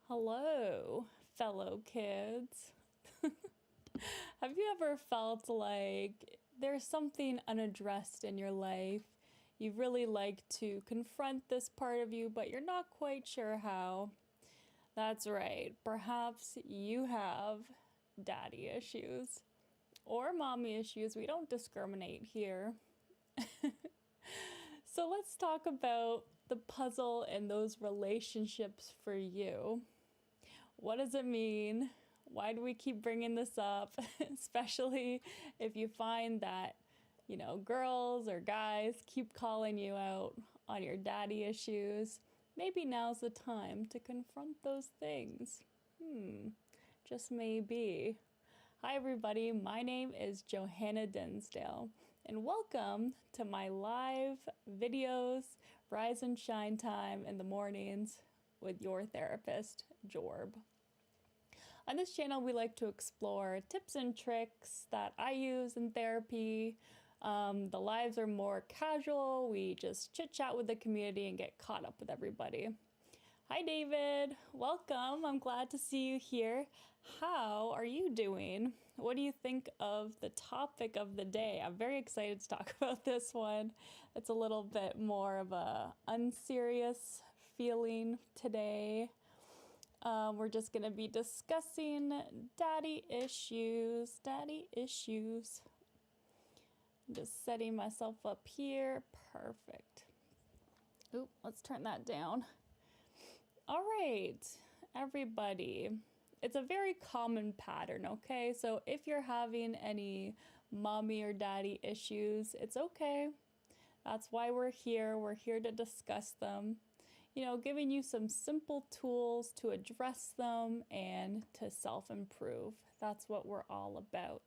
Hello, fellow kids. Have you ever felt like there's something unaddressed in your life? You really like to confront this part of you, but you're not quite sure how. That's right. Perhaps you have daddy issues or mommy issues. We don't discriminate here. So let's talk about the puzzle and those relationships for you. What does it mean? Why do we keep bringing this up? Especially if you find that, girls or guys keep calling you out on your daddy issues. Maybe now's the time to confront those things. Just maybe. Hi everybody, my name is Johanna Dinsdale, and welcome to my live videos, rise and shine time in the mornings with your therapist, Jorb. On this channel, we like to explore tips and tricks that I use in therapy. The lives are more casual. We just chit chat with the community and get caught up with everybody. Hi, David. Welcome. I'm glad to see you here. How are you doing? What do you think of the topic of the day? I'm very excited to talk about this one. It's a little bit more of a unserious feeling today. We're just going to be discussing daddy issues. I'm just setting myself up here. Perfect. Oop, let's turn that down. All right, everybody. It's a very common pattern, okay? So if you're having any mommy or daddy issues, it's okay. That's why we're here. We're here to discuss them. Giving you some simple tools to address them and to self-improve. That's what we're all about.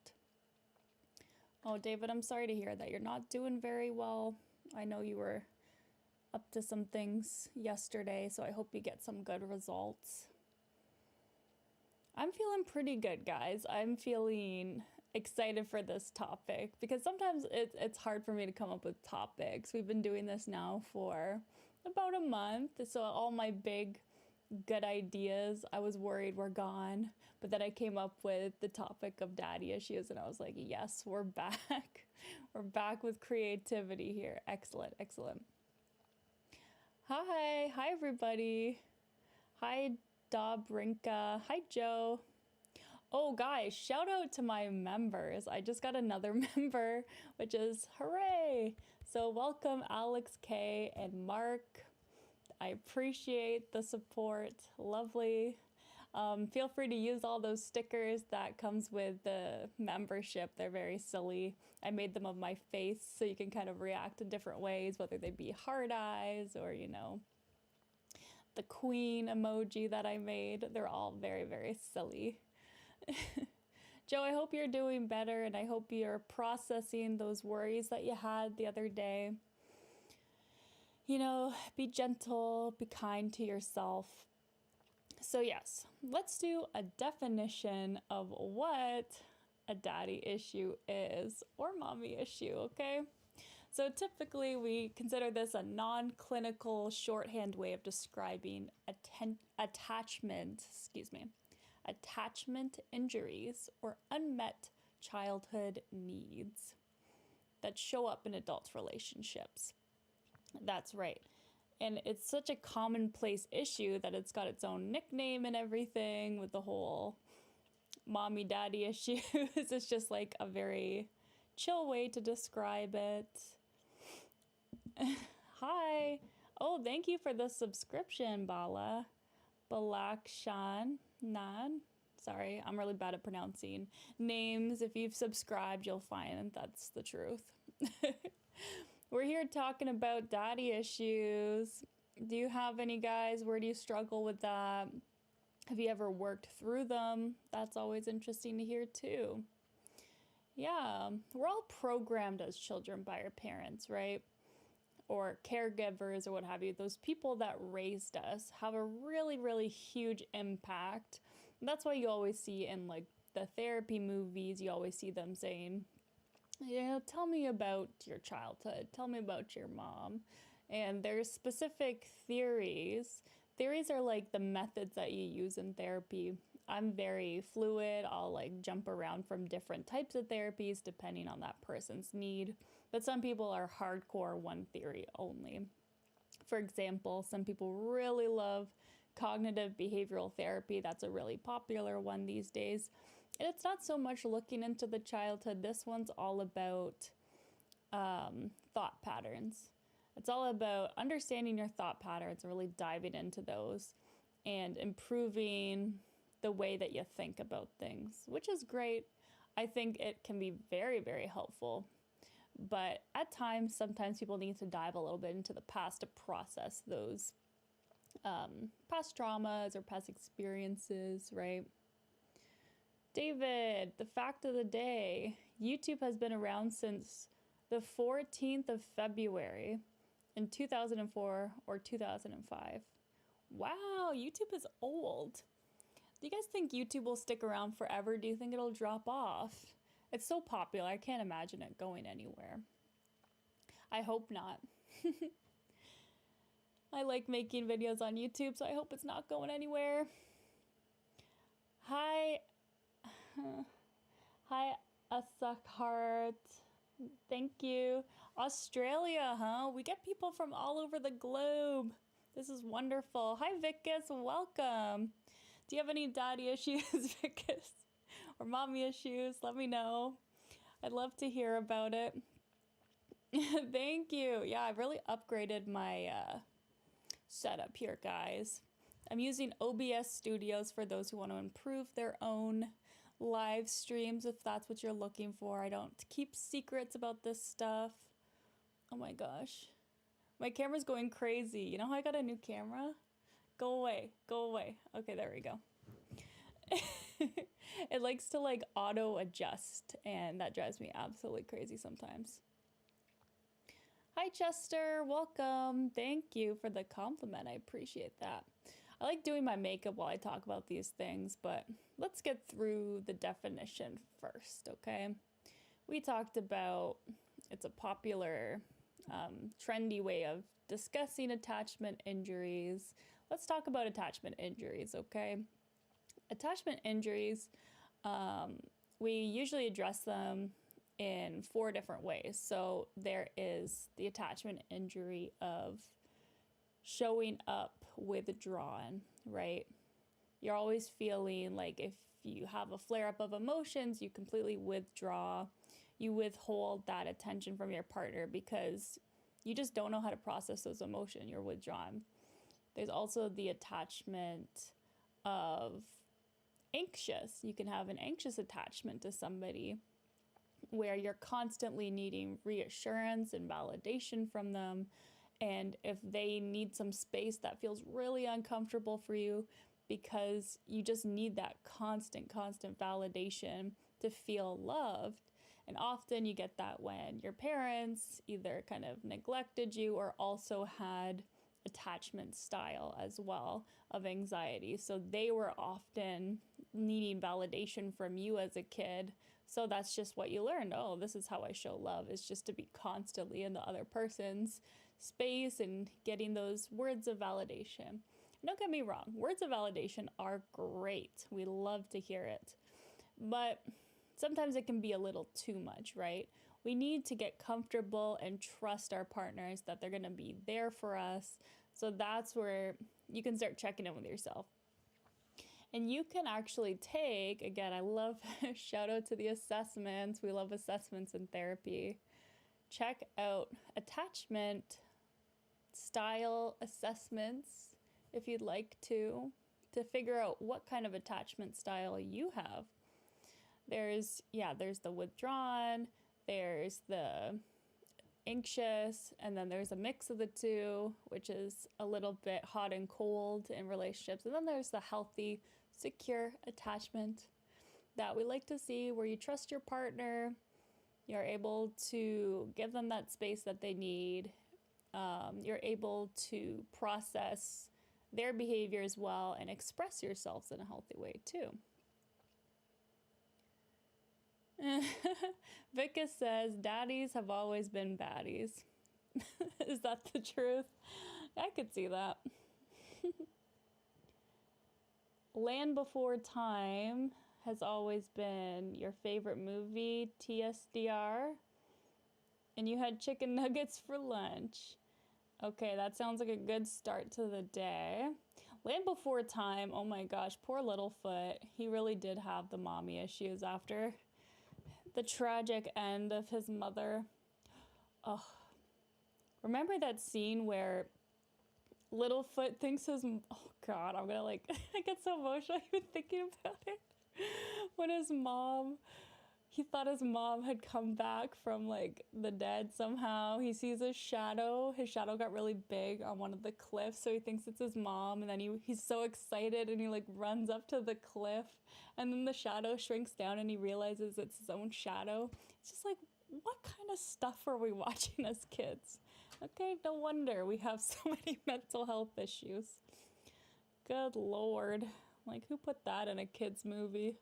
Oh, David, I'm sorry to hear that you're not doing very well. I know you were up to some things yesterday, so I hope you get some good results. I'm feeling pretty good, guys. I'm feeling excited for this topic because sometimes it's hard for me to come up with topics. We've been doing this now for about a month, so all my big good ideas I was worried were gone, but then I came up with the topic of daddy issues and I was like, yes, we're back. We're back with creativity here. Excellent. Hi everybody. Hi Dobrinka. Hi Joe. Oh guys, shout out to my members. I just got another member, which is hooray. So welcome Alex K and Mark. I appreciate the support. Lovely. Feel free to use all those stickers that comes with the membership. They're very silly. I made them of my face so you can kind of react in different ways, whether they be heart eyes or, the queen emoji that I made. They're all very, very silly. Joe, I hope you're doing better and I hope you're processing those worries that you had the other day. Be gentle, be kind to yourself. So yes, let's do a definition of what a daddy issue is or mommy issue, okay? So typically we consider this a non-clinical shorthand way of describing attachment injuries or unmet childhood needs that show up in adult relationships. That's right. And it's such a commonplace issue that it's got its own nickname and everything with the whole mommy daddy issues. It's just like a very chill way to describe it. Hi. Oh, thank you for the subscription, Bala. Balakshan Nan. Sorry, I'm really bad at pronouncing names. If you've subscribed, you'll find that's the truth. We're here talking about daddy issues. Do you have any, guys? Where do you struggle with that? Have you ever worked through them? That's always interesting to hear too. Yeah, we're all programmed as children by our parents, right? Or caregivers or what have you. Those people that raised us have a really, really huge impact. And that's why you always see in like the therapy movies, you always see them saying, tell me about your childhood. Tell me about your mom. And there's specific theories Theories are like the methods that you use in therapy. I'm very fluid. I'll like jump around from different types of therapies depending on that person's need. But some people are hardcore one theory only. For example, some people really love cognitive behavioral therapy. That's a really popular one these days. And it's not so much looking into the childhood. This one's all about thought patterns. It's all about understanding your thought patterns and really diving into those and improving the way that you think about things, which is great. I think it can be very, very helpful. But at times, sometimes people need to dive a little bit into the past to process those past traumas or past experiences, right? David, the fact of the day, YouTube has been around since the 14th of February in 2004 or 2005. Wow, YouTube is old. Do you guys think YouTube will stick around forever? Do you think it'll drop off? It's so popular, I can't imagine it going anywhere. I hope not. I like making videos on YouTube, so I hope it's not going anywhere. Hi, Asakart. Thank you. Australia, huh? We get people from all over the globe. This is wonderful. Hi, Vicus. Welcome. Do you have any daddy issues, Vicus? Or mommy issues? Let me know. I'd love to hear about it. Thank you. Yeah, I've really upgraded my setup here, guys. I'm using OBS Studios for those who want to improve their own live streams, if that's what you're looking for. I don't keep secrets about this stuff. Oh my gosh. My camera's going crazy. You know how I got a new camera? Go away. Go away. Okay, there we go. It likes to like auto adjust, and that drives me absolutely crazy sometimes. Hi, Chester. Welcome. Thank you for the compliment. I appreciate that. I like doing my makeup while I talk about these things, but let's get through the definition first, okay? We talked about it's a popular, trendy way of discussing attachment injuries. Let's talk about attachment injuries, okay? Attachment injuries, we usually address them in 4 different ways. So there is the attachment injury of showing up withdrawn, right? You're always feeling like if you have a flare-up of emotions, you completely withdraw. You withhold that attention from your partner because you just don't know how to process those emotions. You're withdrawn. There's also the attachment of anxious. You can have an anxious attachment to somebody where you're constantly needing reassurance and validation from them. And if they need some space, that feels really uncomfortable for you because you just need that constant validation to feel loved. And often you get that when your parents either kind of neglected you or also had attachment style as well of anxiety. So they were often needing validation from you as a kid. So that's just what you learned. Oh, this is how I show love, is just to be constantly in the other person's space and getting those words of validation. Don't get me wrong, words of validation are great. We love to hear it. But sometimes it can be a little too much, right? We need to get comfortable and trust our partners that they're going to be there for us. So that's where you can start checking in with yourself. And you can actually take, again, I love, shout out to the assessments. We love assessments in therapy. Check out attachment style assessments if you'd like to figure out what kind of attachment style you have. There's the withdrawn, there's the anxious, and then there's a mix of the two, which is a little bit hot and cold in relationships. And then there's the healthy, secure attachment that we like to see, where you trust your partner, you're able to give them that space that they need, you're able to process their behavior as well and express yourselves in a healthy way too. Vika says, daddies have always been baddies. Is that the truth? I could see that. Land Before Time has always been your favorite movie, TSDR, and you had chicken nuggets for lunch. Okay, that sounds like a good start to the day. Land Before Time, oh my gosh, poor Littlefoot. He really did have the mommy issues after the tragic end of his mother. Oh, remember that scene where Littlefoot thinks his, oh God, I'm gonna like, I get so emotional even thinking about it. When his mom, he thought his mom had come back from like the dead somehow. He sees a shadow. His shadow got really big on one of the cliffs, so he thinks it's his mom, and then he's so excited and he like runs up to the cliff, and then the shadow shrinks down and he realizes it's his own shadow. It's just like, what kind of stuff are we watching as kids? Okay, no wonder we have so many mental health issues. Good Lord. Like, who put that in a kid's movie?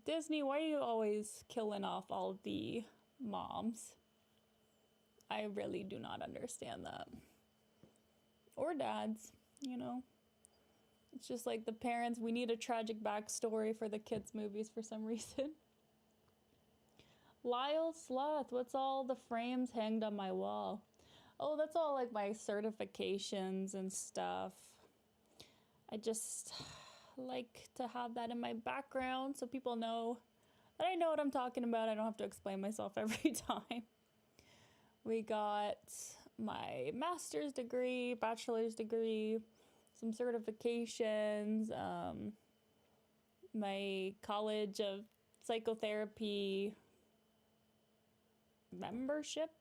Disney, why are you always killing off all the moms? I really do not understand that. Or dads, you know? It's just like the parents, we need a tragic backstory for the kids' movies for some reason. Lyle Sloth, what's all the frames hanged on my wall? Oh, that's all like my certifications and stuff. I just like to have that in my background so people know that I know what I'm talking about. I don't have to explain myself every time. We got my master's degree, bachelor's degree, some certifications, my college of psychotherapy membership.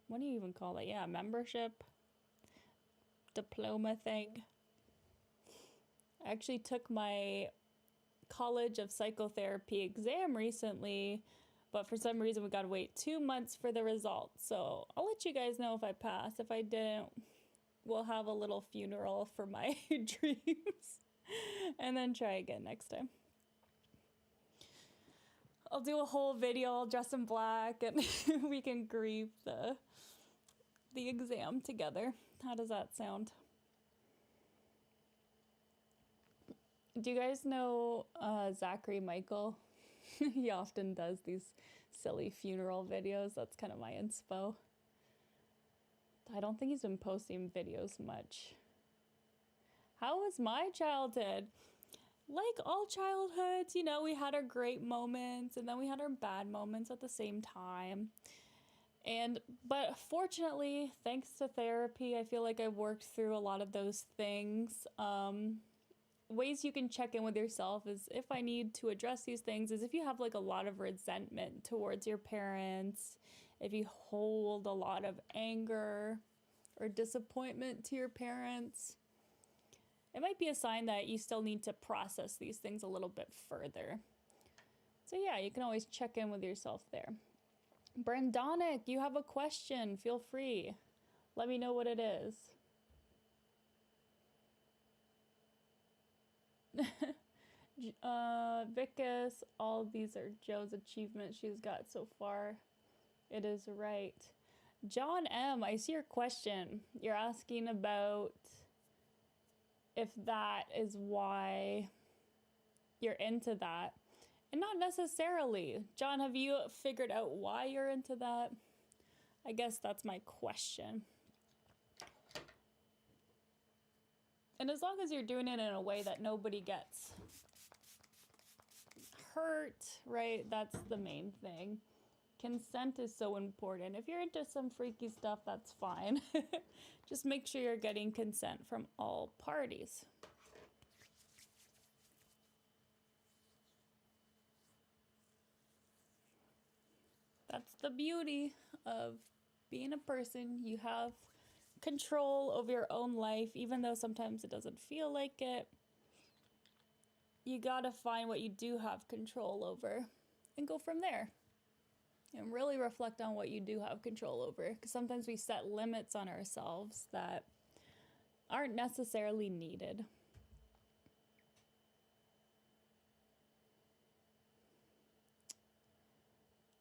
What do you even call that? Yeah, membership diploma thing. I actually took my college of psychotherapy exam recently, but for some reason we gotta wait 2 months for the results. So I'll let you guys know if I pass. If I didn't, we'll have a little funeral for my dreams and then try again next time. I'll do a whole video, I'll dress in black, and we can grieve the exam together. How does that sound? Do you guys know Zachary Michael? He often does these silly funeral videos. That's kind of my inspo. I don't think he's been posting videos much. How was my childhood? Like all childhoods, you know, we had our great moments and then we had our bad moments at the same time. But fortunately, thanks to therapy, I feel like I worked through a lot of those things. Ways you can check in with yourself is if I need to address these things is if you have like a lot of resentment towards your parents, if you hold a lot of anger or disappointment to your parents, it might be a sign that you still need to process these things a little bit further. So yeah, you can always check in with yourself there. Brandonic, you have a question. Feel free. Let me know what it is. Vicus, all of these are Joe's achievements she's got so far. It is right. John M, I see your question. You're asking about if that is why you're into that. And not necessarily. John, have you figured out why you're into that? I guess that's my question. And as long as you're doing it in a way that nobody gets hurt, right? That's the main thing. Consent is so important. If you're into some freaky stuff, that's fine. Just make sure you're getting consent from all parties. That's the beauty of being a person. You have control over your own life, even though sometimes it doesn't feel like it. You gotta find what you do have control over and go from there. And really reflect on what you do have control over. Because sometimes we set limits on ourselves that aren't necessarily needed.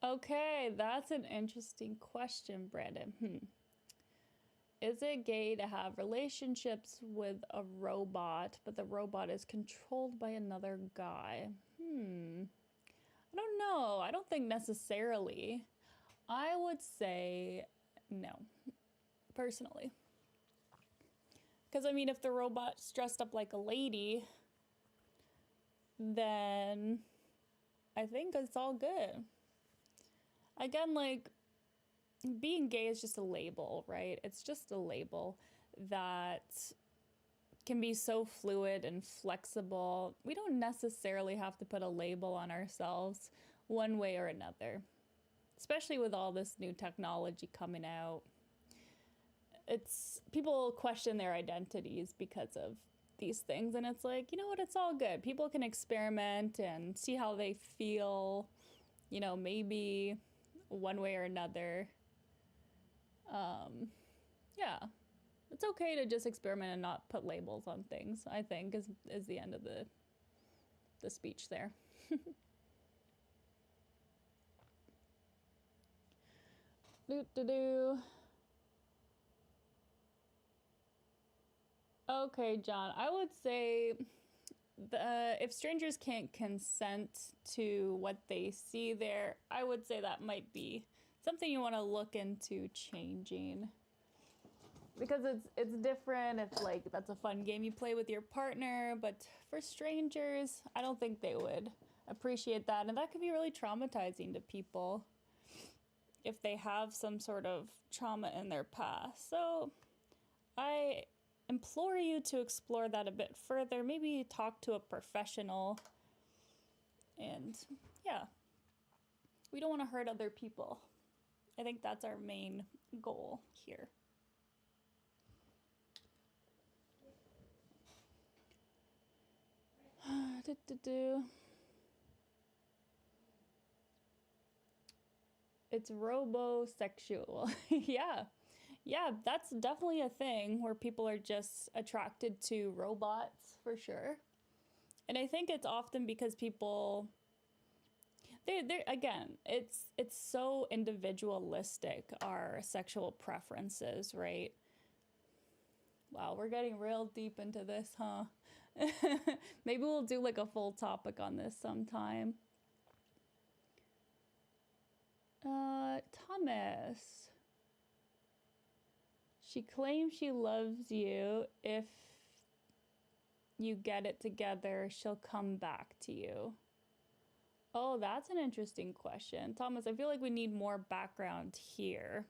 Okay, that's an interesting question, Brandon. Is it gay to have relationships with a robot, but the robot is controlled by another guy? I don't know. I don't think necessarily. I would say no, personally. Because, I mean, if the robot's dressed up like a lady, then I think it's all good. Again, like, being gay is just a label, right? It's just a label that can be so fluid and flexible. We don't necessarily have to put a label on ourselves one way or another, especially with all this new technology coming out. It's people question their identities because of these things, and it's like, you know what, it's all good. People can experiment and see how they feel, you know, maybe one way or another. Yeah, it's okay to just experiment and not put labels on things, I think, is the end of the speech there. Do. Okay, John, I would say if strangers can't consent to what they see there, I would say that might be something you want to look into changing. Because it's different if, like, that's a fun game you play with your partner, but for strangers, I don't think they would appreciate that, and that could be really traumatizing to people if they have some sort of trauma in their past. So I implore you to explore that a bit further, maybe talk to a professional, and yeah, we don't want to hurt other people. I think that's our main goal here. It's robosexual. Yeah, that's definitely a thing where people are just attracted to robots for sure. And I think it's often because people they're again, it's so individualistic, our sexual preferences, right? Wow, we're getting real deep into this, huh? Maybe we'll do like a full topic on this sometime. Thomas. She claims she loves you. If you get it together, she'll come back to you. Oh, that's an interesting question. Thomas, I feel like we need more background here.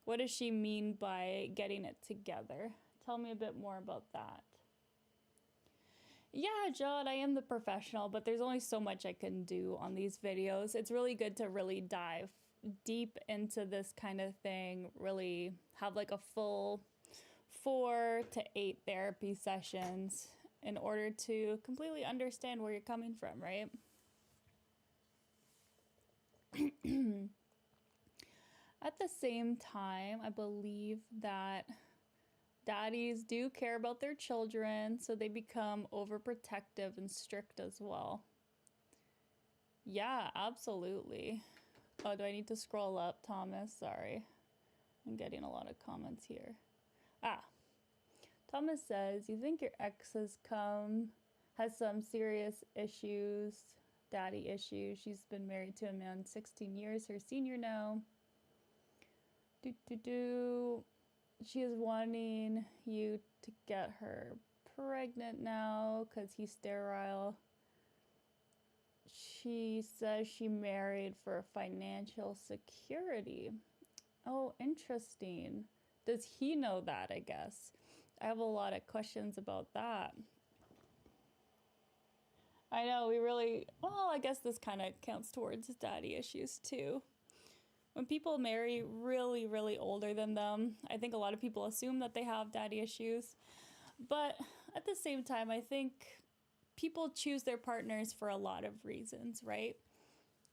What does she mean by getting it together? Tell me a bit more about that. Yeah, John, I am the professional, but there's only so much I can do on these videos. It's really good to really dive deep into this kind of thing, really have like a full 4 to 8 therapy sessions in order to completely understand where you're coming from, right? At the same time, I believe that daddies do care about their children, so they become overprotective and strict as well. Yeah, absolutely. Oh, do I need to scroll up, Thomas? Sorry. I'm getting a lot of comments here. Thomas says, you think your ex has some serious issues, daddy issues. She's been married to a man 16 years, her senior now. She is wanting you to get her pregnant now because he's sterile. She says she married for financial security. Oh, interesting. Does he know that, I guess? I have a lot of questions about that. I know, I guess this kind of counts towards daddy issues too. When people marry really, really older than them, I think a lot of people assume that they have daddy issues. But at the same time, I think people choose their partners for a lot of reasons, right?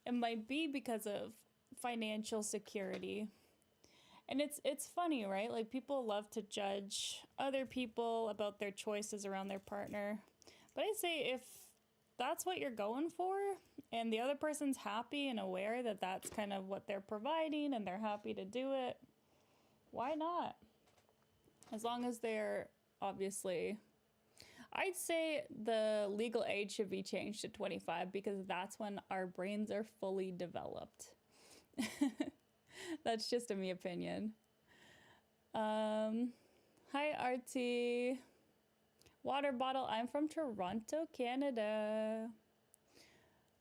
It might be because of financial security. And it's funny, right? Like, people love to judge other people about their choices around their partner. But I say if that's what you're going for and the other person's happy and aware that that's kind of what they're providing and they're happy to do it, why not? As long as they're obviously, I'd say the legal age should be changed to 25 because that's when our brains are fully developed. That's just a me opinion. Hi, Artie. Water bottle. I'm from Toronto, Canada.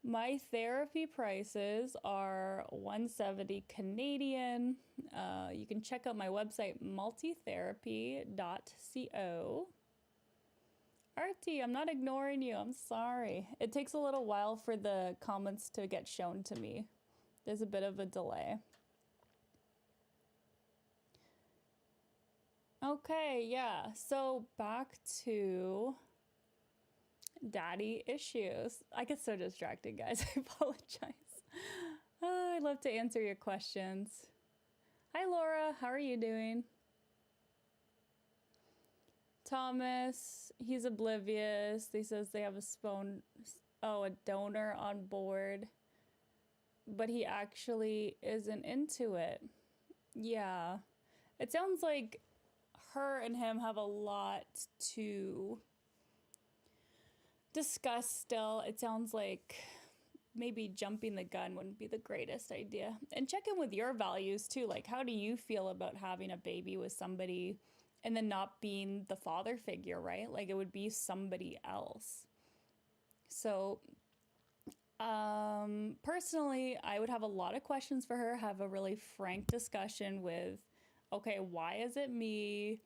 My therapy prices are $170 Canadian. You can check out my website, multitherapy.co. Artie, I'm not ignoring you. I'm sorry. It takes a little while for the comments to get shown to me. There's a bit of a delay. Okay, yeah. So back to daddy issues. I get so distracted, guys. I apologize. I'd love to answer your questions. Hi, Laura. How are you doing? Thomas, he's oblivious. He says they have a donor on board, but he actually isn't into it. Yeah. It sounds like her and him have a lot to discuss still. It sounds like maybe jumping the gun wouldn't be the greatest idea. And check in with your values too. Like, how do you feel about having a baby with somebody and then not being the father figure, right? Like, it would be somebody else. So, personally, I would have a lot of questions for her, have a really frank discussion with, okay, why is it me?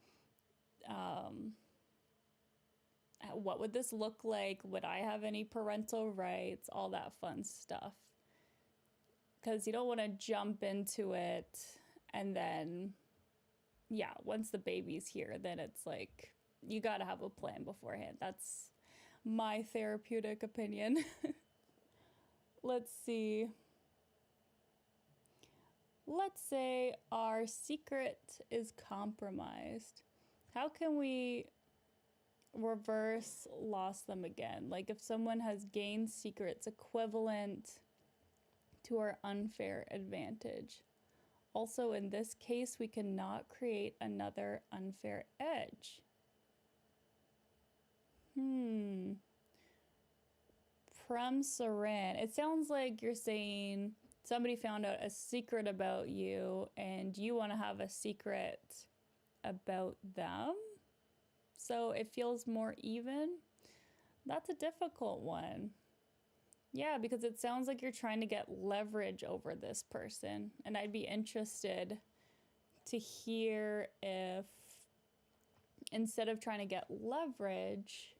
What would this look like? Would I have any parental rights? All that fun stuff. Because you don't want to jump into it and then, yeah, once the baby's here, then it's like, you got to have a plan beforehand. That's my therapeutic opinion. Let's see. Let's say our secret is compromised. How can we reverse lost them again? Like, if someone has gained secrets equivalent to our unfair advantage. Also, in this case, we cannot create another unfair edge. Prem Saran. It sounds like you're saying somebody found out a secret about you and you want to have a secret about them. So it feels more even. That's a difficult one. Yeah, because it sounds like you're trying to get leverage over this person. And I'd be interested to hear if instead of trying to get leverage,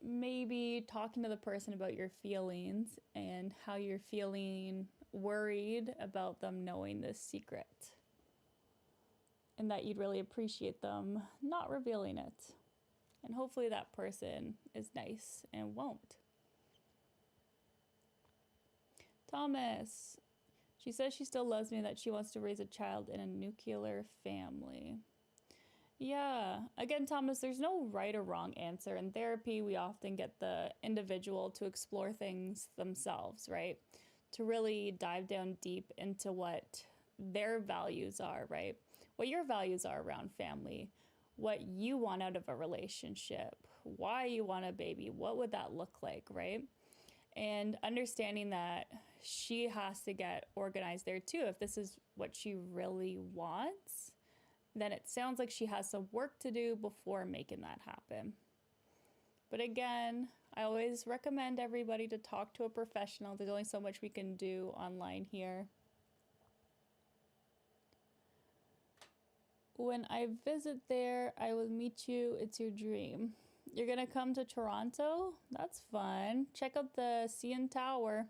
maybe talking to the person about your feelings and how you're feeling worried about them knowing this secret. And that you'd really appreciate them not revealing it. And hopefully that person is nice and won't. Thomas, she says she still loves me, that she wants to raise a child in a nuclear family. Yeah, again, Thomas, there's no right or wrong answer. In therapy, we often get the individual to explore things themselves, right? To really dive down deep into what their values are, right? What your values are around family, what you want out of a relationship, why you want a baby, what would that look like, right? And understanding that she has to get organized there too. If this is what she really wants, then it sounds like she has some work to do before making that happen. But again, I always recommend everybody to talk to a professional. There's only so much we can do online here. When I visit there, I will meet you. It's your dream. You're going to come to Toronto? That's fun. Check out the CN Tower.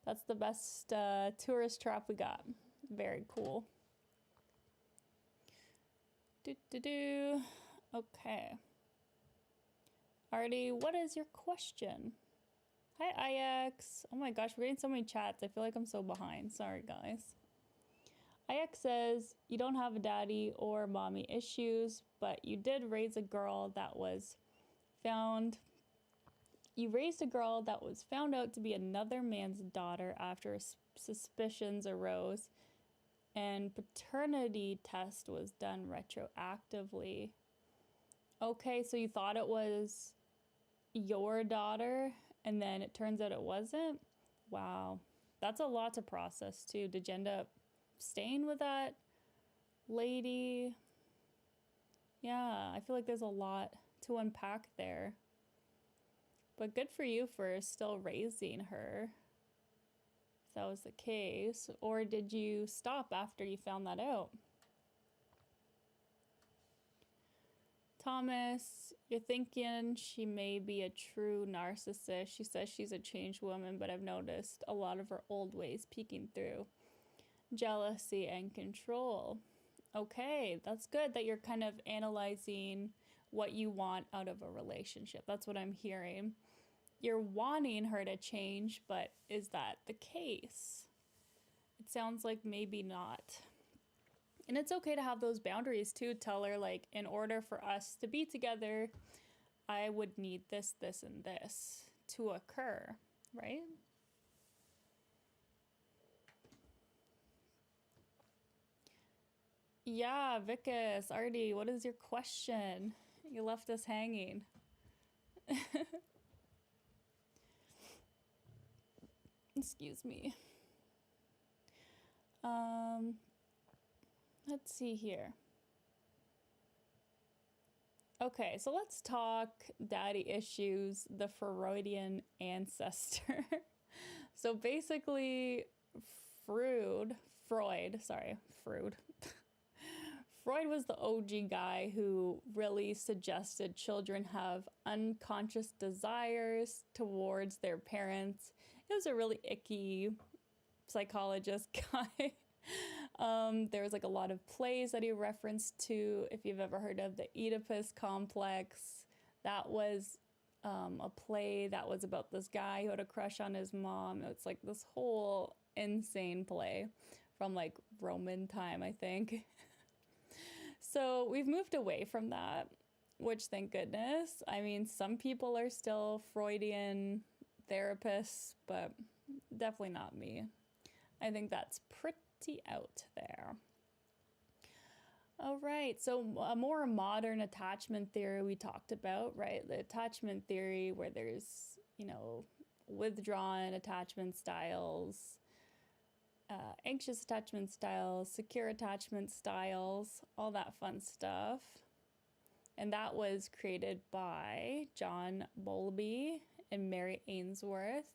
That's the best tourist trap we got. Very cool. Okay. Artie, what is your question? Hi, IX. Oh my gosh, we're getting so many chats. I feel like I'm so behind. Sorry, guys. IX says, you don't have a daddy or mommy issues, but you did raise a girl that was found. You raised a girl that was found out to be another man's daughter after suspicions arose. And paternity test was done retroactively. Okay, so you thought it was your daughter and then it turns out it wasn't? Wow. That's a lot to process too. Did you end up staying with that lady? Yeah, I feel like there's a lot to unpack there. But good for you for still raising her, if that was the case. Or did you stop after you found that out? Thomas, you're thinking she may be a true narcissist. She says she's a changed woman, but I've noticed a lot of her old ways peeking through. Jealousy and control. Okay, that's good that you're kind of analyzing what you want out of a relationship. That's what I'm hearing. You're wanting her to change, but is that the case? It sounds like maybe not. And it's okay to have those boundaries too. Tell her, like, in order for us to be together, I would need this, this, and this to occur, right? Yeah, Vicus, Artie, what is your question? You left us hanging. Excuse me. Let's see here. Okay, so let's talk daddy issues, the Freudian ancestor. So basically, Freud was the OG guy who really suggested children have unconscious desires towards their parents. He was a really icky psychologist guy. There was like a lot of plays that he referenced to. If you've ever heard of the Oedipus complex, that was a play that was about this guy who had a crush on his mom. It's like this whole insane play from like Roman time, I think. So we've moved away from that, which thank goodness. I mean, some people are still Freudian therapists, but definitely not me. I think that's pretty out there. All right, so a more modern attachment theory we talked about, right? The attachment theory where there's, withdrawn attachment styles, anxious attachment styles, secure attachment styles, all that fun stuff. And that was created by John Bowlby and Mary Ainsworth.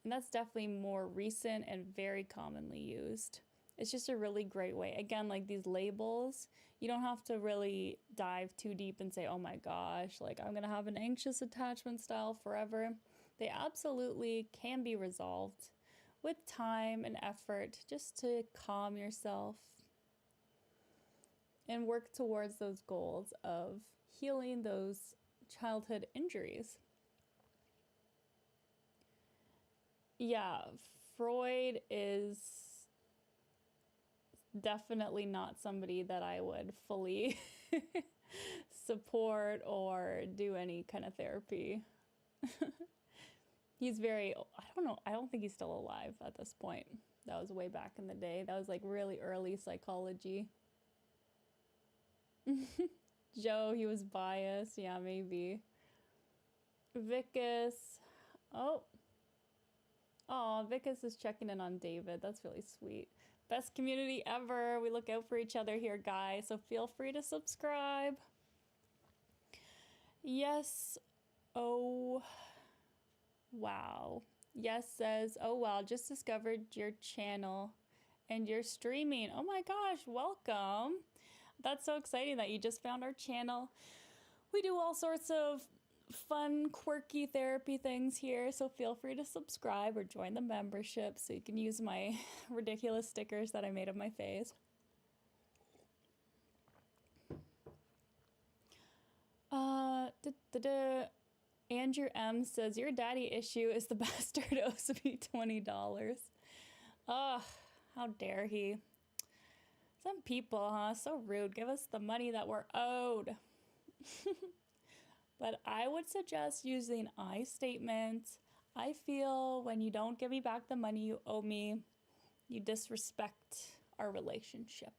And that's definitely more recent and very commonly used. It's just a really great way. Again, like these labels, you don't have to really dive too deep and say, oh my gosh, like I'm going to have an anxious attachment style forever. They absolutely can be resolved with time and effort just to calm yourself and work towards those goals of healing those childhood injuries. Yeah, Freud is definitely not somebody that I would fully support or do any kind of therapy. He's very, I don't know, I don't think he's still alive at this point. That was way back in the day. That was like really early psychology. Joe, he was biased. Yeah, maybe. Vicus. Oh, Vicus is checking in on David. That's really sweet. Best community ever. We look out for each other here, guys. So feel free to subscribe. Yes. Oh, wow. Yes says, oh, wow. Just discovered your channel and you're streaming. Oh my gosh. Welcome. That's so exciting that you just found our channel. We do all sorts of fun, quirky therapy things here, so feel free to subscribe or join the membership so you can use my ridiculous stickers that I made of my face. Andrew M says, your daddy issue is the bastard owes me $20. Ugh, how dare he. Some people, huh? So rude. Give us the money that we're owed. But I would suggest using I statements. I feel when you don't give me back the money you owe me, you disrespect our relationship.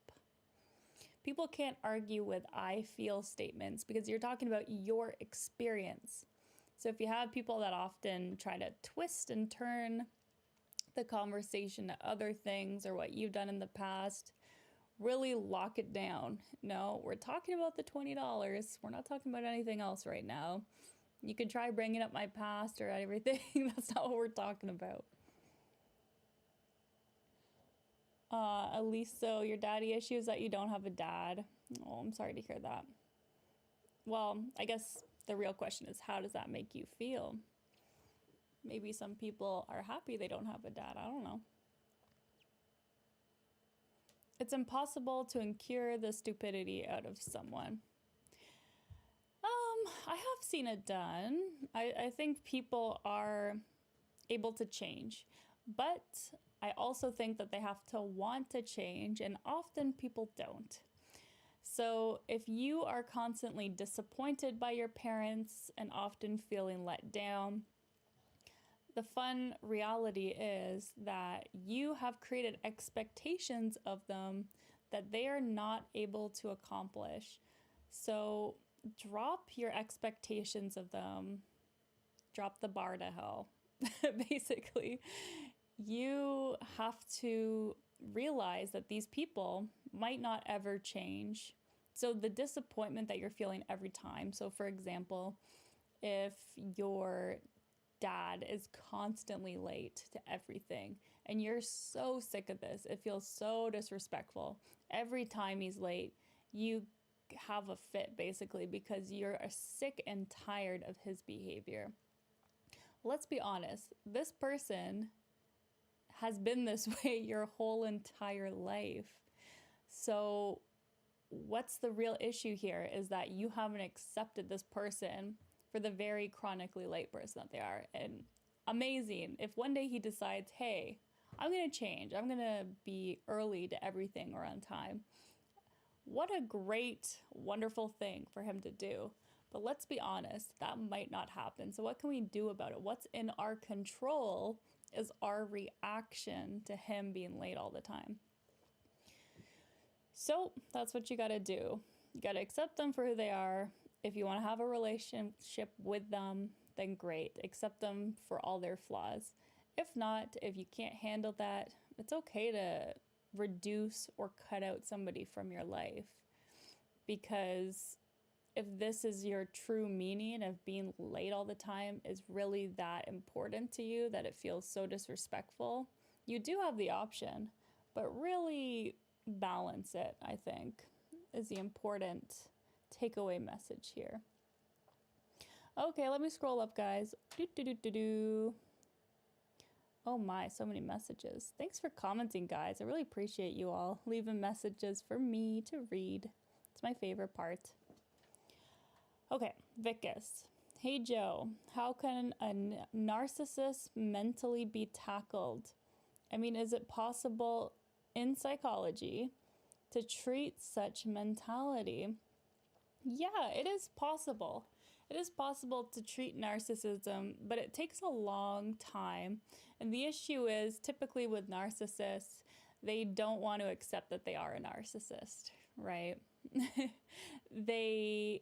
People can't argue with I feel statements because you're talking about your experience. So if you have people that often try to twist and turn the conversation to other things or what you've done in the past, really lock it down. No, we're talking about the $20. We're not talking about anything else right now. You could try bringing up my past or everything. That's not what we're talking about. At least so your daddy issue is that you don't have a dad. Oh, I'm sorry to hear that. Well, I guess the real question is, how does that make you feel? Maybe some people are happy they don't have a dad. I don't know. It's impossible to incur the stupidity out of someone. I have seen it done. I think people are able to change, but I also think that they have to want to change, and often people don't. So if you are constantly disappointed by your parents and often feeling let down, the fun reality is that you have created expectations of them that they are not able to accomplish. So drop your expectations of them, drop the bar to hell. Basically, you have to realize that these people might not ever change. So the disappointment that you're feeling every time. So for example, if your dad is constantly late to everything and you're so sick of this, it feels so disrespectful. Every time he's late, you have a fit basically because you're sick and tired of his behavior. Let's be honest, this person has been this way your whole entire life. So what's the real issue here is that you haven't accepted this person for the very chronically late person that they are. And amazing, if one day he decides, hey, I'm going to change, I'm going to be early to everything or on time. What a great, wonderful thing for him to do. But let's be honest, that might not happen. So what can we do about it? What's in our control is our reaction to him being late all the time. So that's what you got to do. You got to accept them for who they are. If you want to have a relationship with them, then great. Accept them for all their flaws. If not, if you can't handle that, it's okay to reduce or cut out somebody from your life. Because if this is your true meaning of being late all the time is really that important to you, that it feels so disrespectful, you do have the option, but really balance it, I think, is the important takeaway message here. Okay, let me scroll up, guys. Oh my, so many messages. Thanks for commenting, guys. I really appreciate you all leaving messages for me to read. It's my favorite part. Okay, Vicus. Hey Joe, how can a narcissist mentally be tackled? I mean, is it possible in psychology to treat such mentality? Yeah, it is possible. It is possible to treat narcissism, but it takes a long time. And the issue is typically with narcissists, they don't want to accept that they are a narcissist, right? The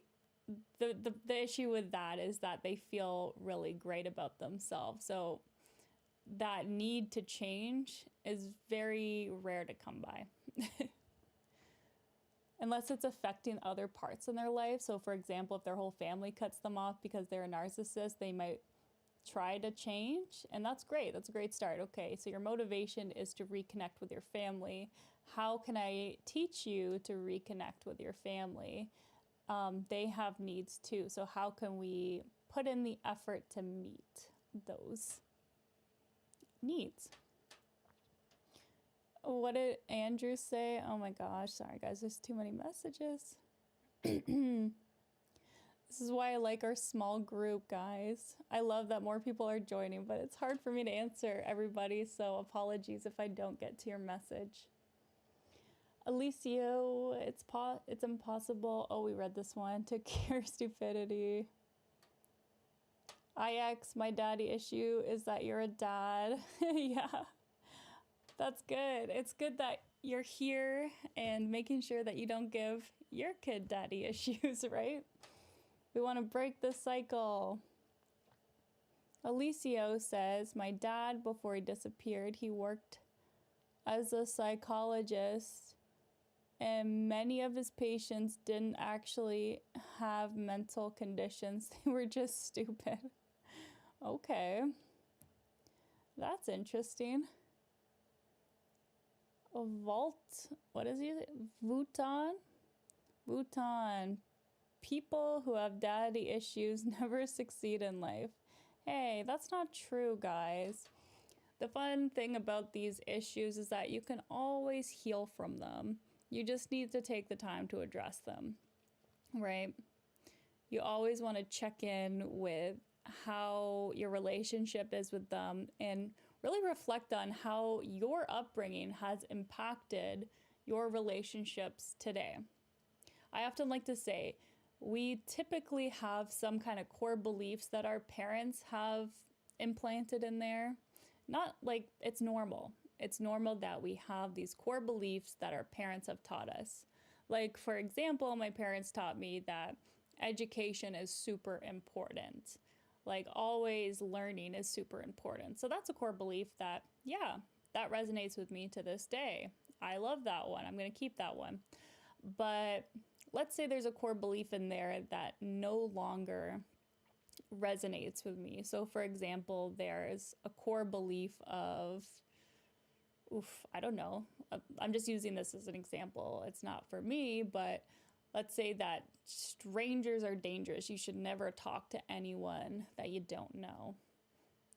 issue with that is that they feel really great about themselves. So that need to change is very rare to come by. Unless it's affecting other parts in their life. So for example, if their whole family cuts them off because they're a narcissist, they might try to change. And that's great. That's a great start. Okay, so your motivation is to reconnect with your family. How can I teach you to reconnect with your family? They have needs too. So how can we put in the effort to meet those needs? What did Andrew say? Oh my gosh, sorry guys, there's too many messages. This is why I like our small group, guys. I love that more people are joining, but it's hard for me to answer everybody, so apologies if I don't get to your message. Alicio, it's impossible. Oh, we read this one. To cure stupidity. IX, my daddy issue is that you're a dad. Yeah. That's good. It's good that you're here and making sure that you don't give your kid daddy issues, right? We want to break the cycle. Alicio says, my dad, before he disappeared, he worked as a psychologist, and many of his patients didn't actually have mental conditions. They were just stupid. Okay. That's interesting. What is he? Vuitton. People who have daddy issues never succeed in life. Hey, that's not true, guys. The fun thing about these issues is that you can always heal from them. You just need to take the time to address them, right? You always want to check in with how your relationship is with them and really reflect on how your upbringing has impacted your relationships today. I often like to say, we typically have some kind of core beliefs that our parents have implanted in there. Not like it's normal. It's normal that we have these core beliefs that our parents have taught us. Like, for example, my parents taught me that education is super important. Like, always learning is super important. So that's a core belief that, yeah, that resonates with me to this day. I love that one. I'm going to keep that one. But let's say there's a core belief in there that no longer resonates with me. So, for example, there's a core belief of, I don't know. I'm just using this as an example. It's not for me, but let's say that strangers are dangerous. You should never talk to anyone that you don't know.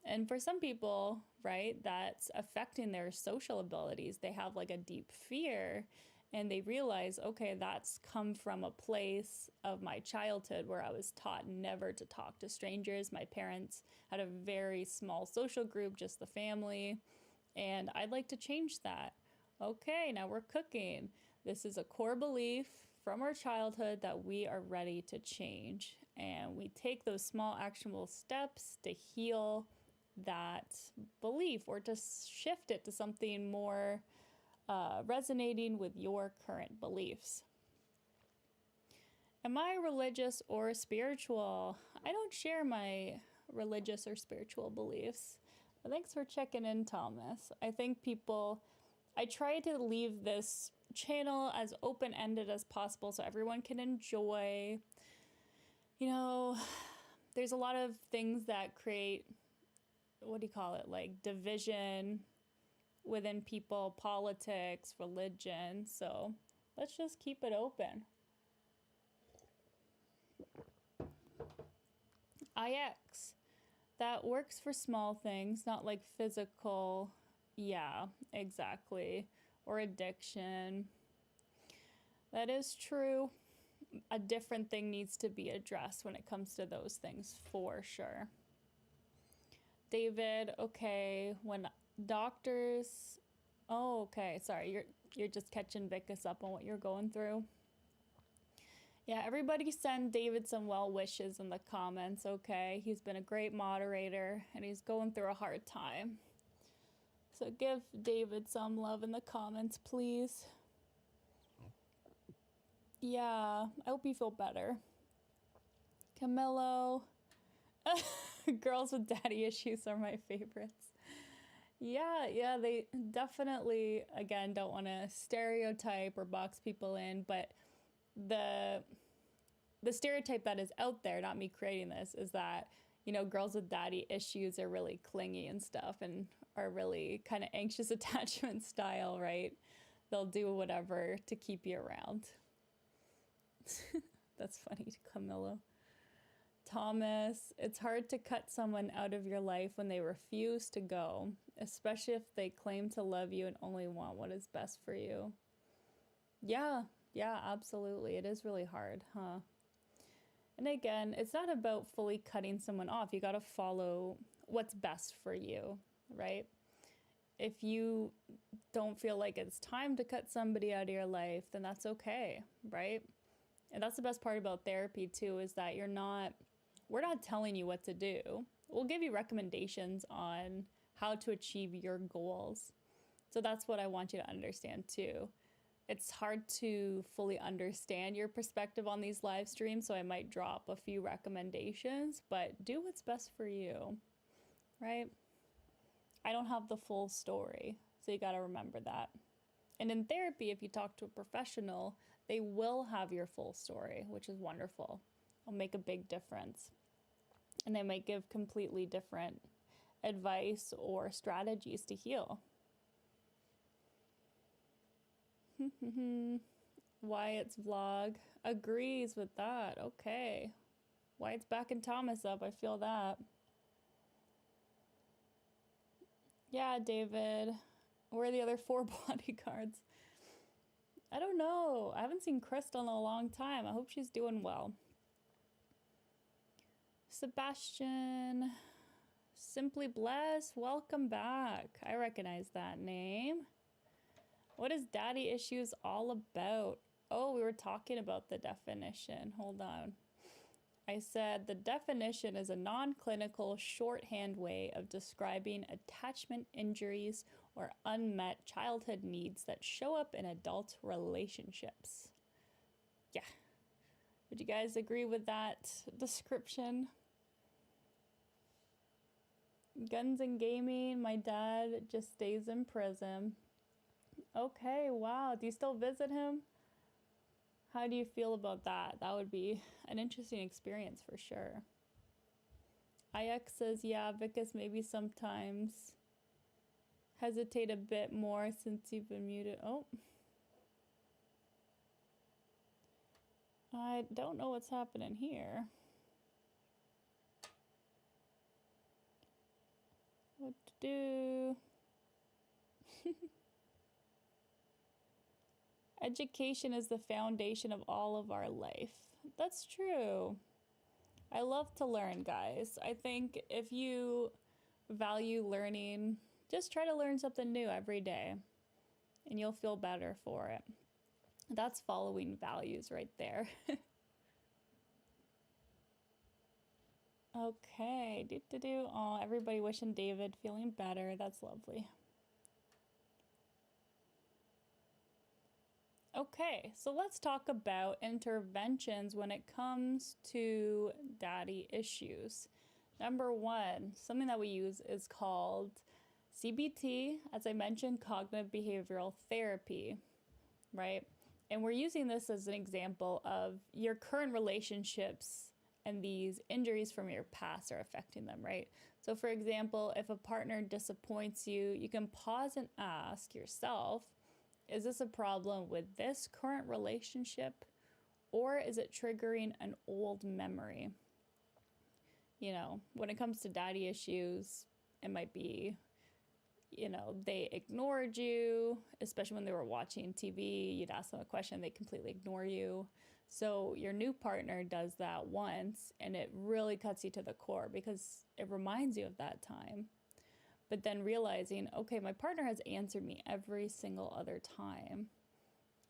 And for some people, right, that's affecting their social abilities. They have like a deep fear and they realize, okay, that's come from a place of my childhood where I was taught never to talk to strangers. My parents had a very small social group, just the family. And I'd like to change that. Okay, now we're cooking. This is a core belief from our childhood that we are ready to change. And we take those small actionable steps to heal that belief or to shift it to something more resonating with your current beliefs. Am I religious or spiritual? I don't share my religious or spiritual beliefs. But thanks for checking in, Thomas. I try to leave this channel as open-ended as possible so everyone can enjoy. You know, there's a lot of things that create, like division within people, politics, religion. So let's just keep it open. IX. That works for small things, not like physical. Yeah, exactly. Or addiction. That is true. A different thing needs to be addressed when it comes to those things, for sure. David, okay, when doctors... Oh, okay, sorry, you're just catching Vicus up on what you're going through. Yeah, everybody send David some well wishes in the comments, okay? He's been a great moderator, and he's going through a hard time. So give David some love in the comments, please. Yeah, I hope you feel better. Camillo. Girls with daddy issues are my favorites. Yeah, they definitely, again, don't want to stereotype or box people in, but the stereotype that is out there, not me creating this, is that, you know, girls with daddy issues are really clingy and stuff and are really kind of anxious attachment style, right? They'll do whatever to keep you around. That's funny, Camillo. Thomas, it's hard to cut someone out of your life when they refuse to go, especially if they claim to love you and only want what is best for you. Yeah, absolutely. It is really hard, huh? And again, it's not about fully cutting someone off. You got to follow what's best for you, right? If you don't feel like it's time to cut somebody out of your life, then that's okay, right? And that's the best part about therapy too, is that we're not telling you what to do. We'll give you recommendations on how to achieve your goals. So that's what I want you to understand too. It's hard to fully understand your perspective on these live streams, so I might drop a few recommendations, but do what's best for you, right? I don't have the full story, so you got to remember that. And in therapy, if you talk to a professional, they will have your full story, which is wonderful. It'll make a big difference. And they might give completely different advice or strategies to heal. Wyatt's vlog agrees with that. Okay. Wyatt's backing Thomas up. I feel that. Yeah, David. Where are the other 4 bodyguards? I don't know. I haven't seen Crystal in a long time. I hope she's doing well. Sebastian. Simply Blessed. Welcome back. I recognize that name. What is daddy issues all about? Oh, we were talking about the definition. Hold on. I said the definition is a non-clinical shorthand way of describing attachment injuries or unmet childhood needs that show up in adult relationships. Yeah. Would you guys agree with that description? Guns and gaming, my dad just stays in prison. Okay, wow. Do you still visit him? How do you feel about that? That would be an interesting experience for sure. IX says, yeah, Vicus maybe sometimes hesitate a bit more since you've been muted. Oh. I don't know what's happening here. What to do? Education is the foundation of all of our life. That's true. I love to learn, guys. I think if you value learning, just try to learn something new every day and you'll feel better for it. That's following values right there. Okay. Oh, everybody wishing David feeling better. That's lovely. Okay, so let's talk about interventions when it comes to daddy issues. Number 1, something that we use is called CBT, as I mentioned, cognitive behavioral therapy, right? And we're using this as an example of your current relationships and these injuries from your past are affecting them, right? So for example, if a partner disappoints you, you can pause and ask yourself, is this a problem with this current relationship, or is it triggering an old memory? You know, when it comes to daddy issues, it might be, you know, they ignored you, especially when they were watching TV. You'd ask them a question, they completely ignore you. So your new partner does that once, and it really cuts you to the core because it reminds you of that time. But then realizing, okay, my partner has answered me every single other time.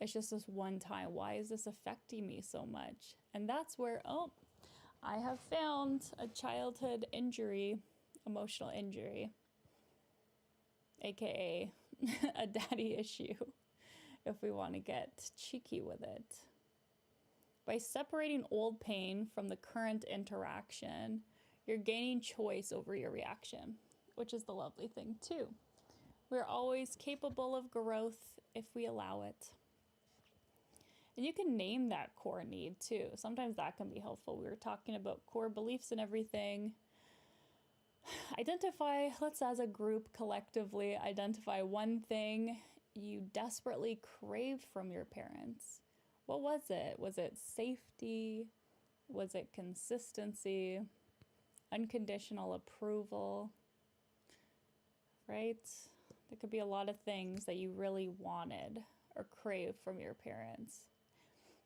It's just this one time. Why is this affecting me so much? And that's where, oh, I have found a childhood injury, emotional injury, AKA a daddy issue, if we want to get cheeky with it. By separating old pain from the current interaction, you're gaining choice over your reaction, which is the lovely thing too. We're always capable of growth if we allow it. And you can name that core need too. Sometimes that can be helpful. We were talking about core beliefs and everything. Identify, let's as a group collectively, identify one thing you desperately craved from your parents. What was it? Was it safety? Was it consistency? Unconditional approval? Right? There could be a lot of things that you really wanted or craved from your parents.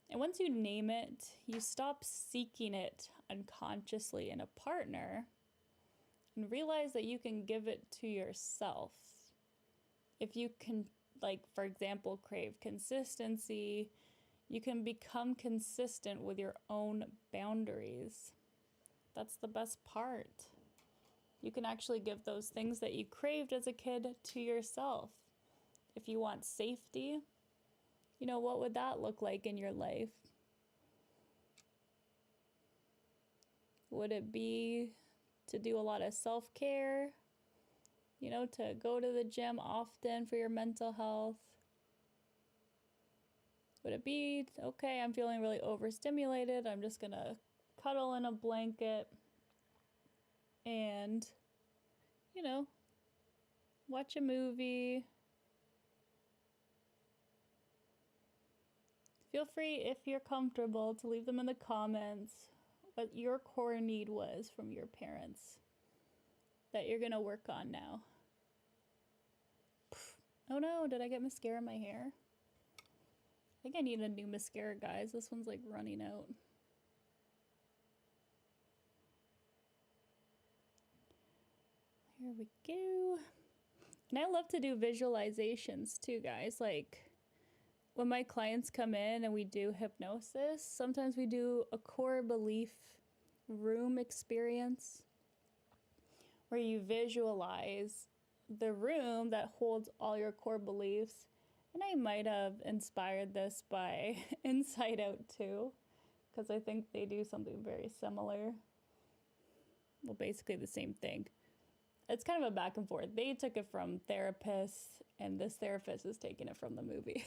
And once you name it, you stop seeking it unconsciously in a partner and realize that you can give it to yourself. If you can, like, for example, crave consistency, you can become consistent with your own boundaries. That's the best part. You can actually give those things that you craved as a kid to yourself. If you want safety, you know, what would that look like in your life? Would it be to do a lot of self-care? You know, to go to the gym often for your mental health? Would it be, okay, I'm feeling really overstimulated, I'm just gonna cuddle in a blanket and, you know, watch a movie? Feel free, if you're comfortable, to leave them in the comments what your core need was from your parents that you're gonna work on now. Oh no, did I get mascara in my hair? I think I need a new mascara, guys. This one's like running out. Here we go. And I love to do visualizations too, guys. Like when my clients come in and we do hypnosis, sometimes we do a core belief room experience where you visualize the room that holds all your core beliefs. And I might have inspired this by Inside Out too, because I think they do something very similar. Well, basically the same thing. It's kind of a back and forth. They took it from therapists, and this therapist is taking it from the movie.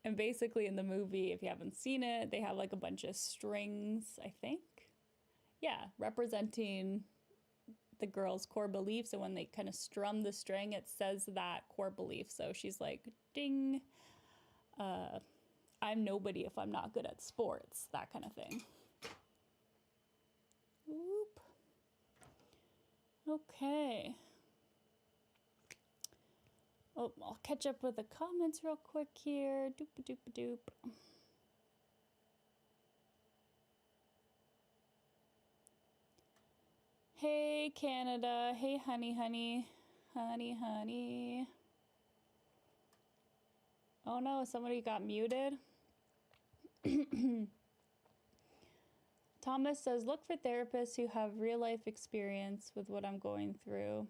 And basically in the movie, if you haven't seen it, they have like a bunch of strings, I think. Yeah, representing the girl's core beliefs, and when they kind of strum the string, it says that core belief. So she's like, ding, I'm nobody if I'm not good at sports, that kind of thing. Whoop. Okay. Oh, I'll catch up with the comments real quick here. Doop doop doop. Hey, Canada. Hey, honey, honey. Honey, honey. Oh no, somebody got muted. Thomas says, look for therapists who have real life experience with what I'm going through.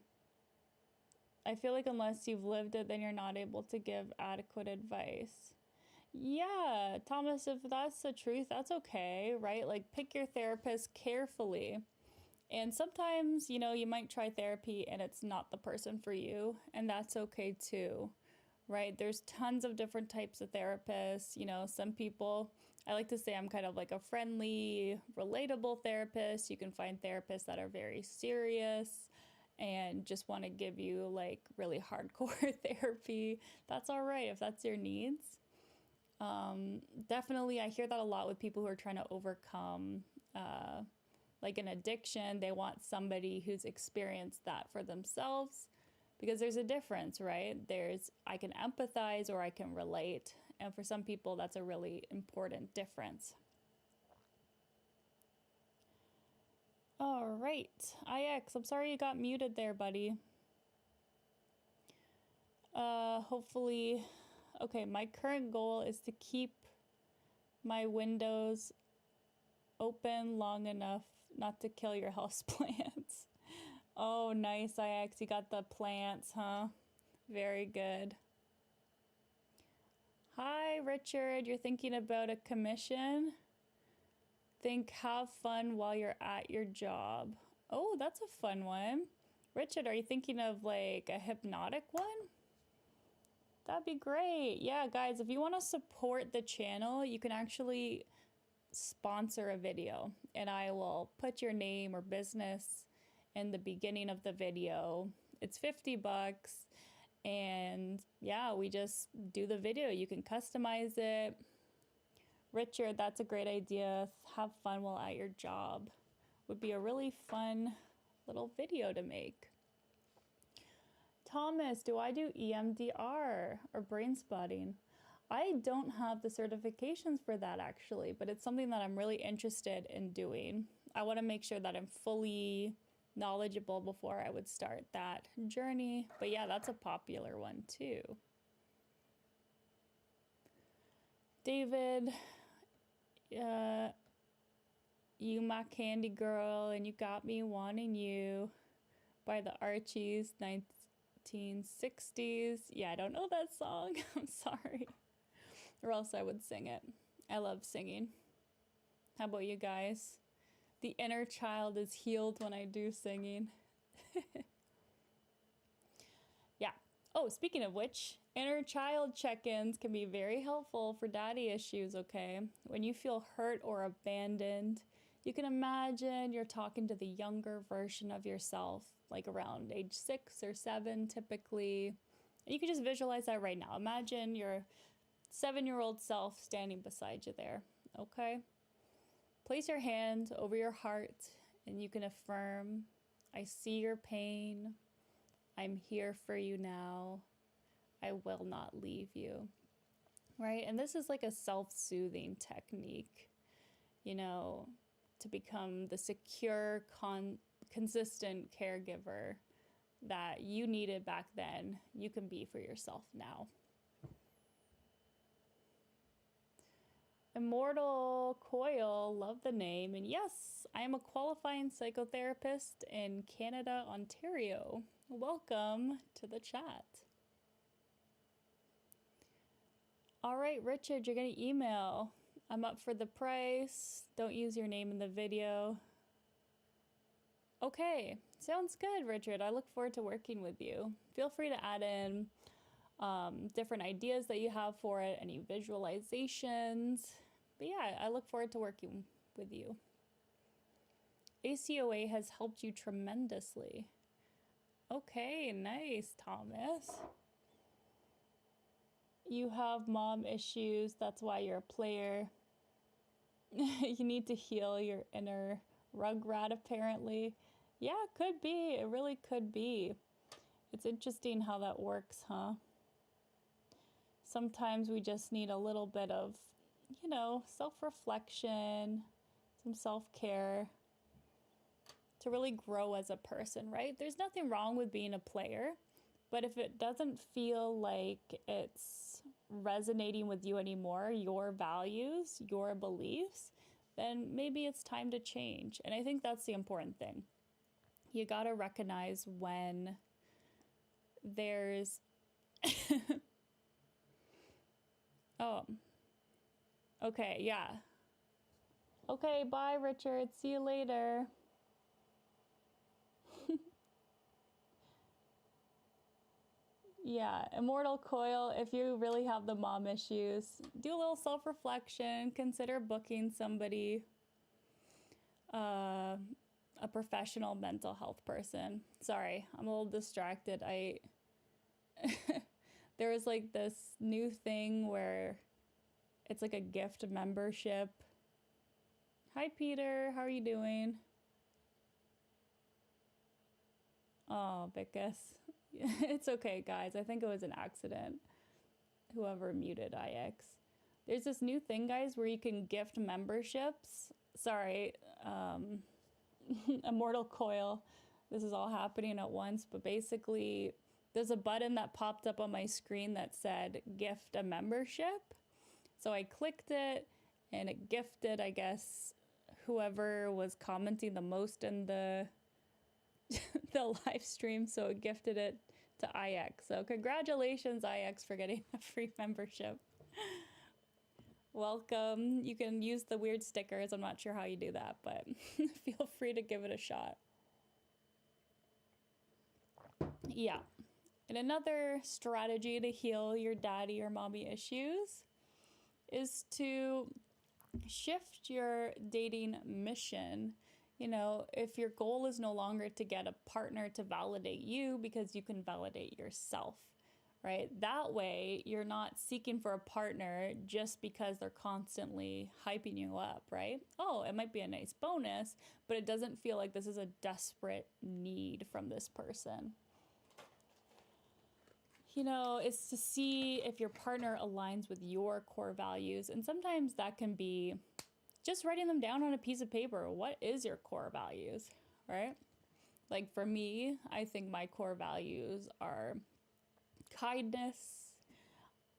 I feel like unless you've lived it, then you're not able to give adequate advice. Yeah, Thomas, if that's the truth, that's okay, right? Like, pick your therapist carefully. And sometimes, you know, you might try therapy and it's not the person for you, and that's okay too, right? There's tons of different types of therapists. You know, some people, I like to say I'm kind of like a friendly, relatable therapist. You can find therapists that are very serious and just want to give you like really hardcore therapy. That's all right if that's your needs. Definitely, I hear that a lot with people who are trying to overcome like an addiction. They want somebody who's experienced that for themselves, because there's a difference, right? I can empathize or I can relate. And for some people, that's a really important difference. All right, IX, I'm sorry you got muted there, buddy. Hopefully, okay, my current goal is to keep my windows open long enough not to kill your house plants. Oh, nice, IX, you got the plants, huh? Very good. Hi, Richard, you're thinking about a commission? Think have fun while you're at your job. Oh, that's a fun one. Richard, are you thinking of like a hypnotic one? That'd be great. Yeah, guys, if you want to support the channel, you can actually sponsor a video, and I will put your name or business in the beginning of the video. It's $50, and yeah, we just do the video. You can customize it. Richard, that's a great idea. Have fun while at your job. Would be a really fun little video to make. Thomas, do I do EMDR or brain spotting? I don't have the certifications for that actually, but it's something that I'm really interested in doing. I want to make sure that I'm fully knowledgeable before I would start that journey. But yeah, that's a popular one too. David, you my candy girl and you got me wanting you by the Archies, 1960s. Yeah, I don't know that song. I'm sorry. Or else I would sing it. I love singing. How about you guys? The inner child is healed when I do singing. Yeah. Oh, speaking of which, inner child check-ins can be very helpful for daddy issues, okay? When you feel hurt or abandoned, you can imagine you're talking to the younger version of yourself, like around age 6 or 7 typically. And you can just visualize that right now. Imagine your 7-year-old self standing beside you there, okay? Place your hand over your heart and you can affirm, I see your pain. I'm here for you now. I will not leave you, right? And this is like a self-soothing technique, you know, to become the secure, consistent caregiver that you needed back then. You can be for yourself now. Immortal Coil, love the name. And yes, I am a qualifying psychotherapist in Canada, Ontario. Welcome to the chat. All right, Richard, you're going to email. I'm up for the price. Don't use your name in the video. Okay, sounds good, Richard. I look forward to working with you. Feel free to add in different ideas that you have for it, any visualizations. But yeah, I look forward to working with you. ACOA has helped you tremendously. Okay, nice, Thomas. You have mom issues, that's why you're a player. You need to heal your inner rugrat, apparently. Yeah, could be. It really could be. It's interesting how that works, huh? Sometimes we just need a little bit of, you know, self-reflection, some self-care to really grow as a person, right? There's nothing wrong with being a player, but if it doesn't feel like it's resonating with you anymore, your values, your beliefs, then maybe it's time to change. And I think that's the important thing. You got to recognize when there's oh, okay, yeah. Okay, bye, Richard. See you later. Yeah, Immortal Coil, if you really have the mom issues, do a little self-reflection. Consider booking somebody, a professional mental health person. Sorry, I'm a little distracted. There was like this new thing where it's like a gift membership. Hi, Peter. How are you doing? Oh, Bickus. It's okay, guys. I think it was an accident. Whoever muted IX. There's this new thing, guys, where you can gift memberships. Sorry, Immortal Coil. This is all happening at once, but basically there's a button that popped up on my screen that said gift a membership. So I clicked it and it gifted, I guess, whoever was commenting the most in the the live stream, so it gifted it to IX. So congratulations, IX, for getting a free membership. Welcome. You can use the weird stickers. I'm not sure how you do that, but feel free to give it a shot. Yeah. And another strategy to heal your daddy or mommy issues is to shift your dating mission. You know, if your goal is no longer to get a partner to validate you because you can validate yourself, right? That way, you're not seeking for a partner just because they're constantly hyping you up, right? Oh, it might be a nice bonus, but it doesn't feel like this is a desperate need from this person. You know, it's to see if your partner aligns with your core values. And sometimes that can be just writing them down on a piece of paper. What is your core values, right? Like for me, I think my core values are kindness,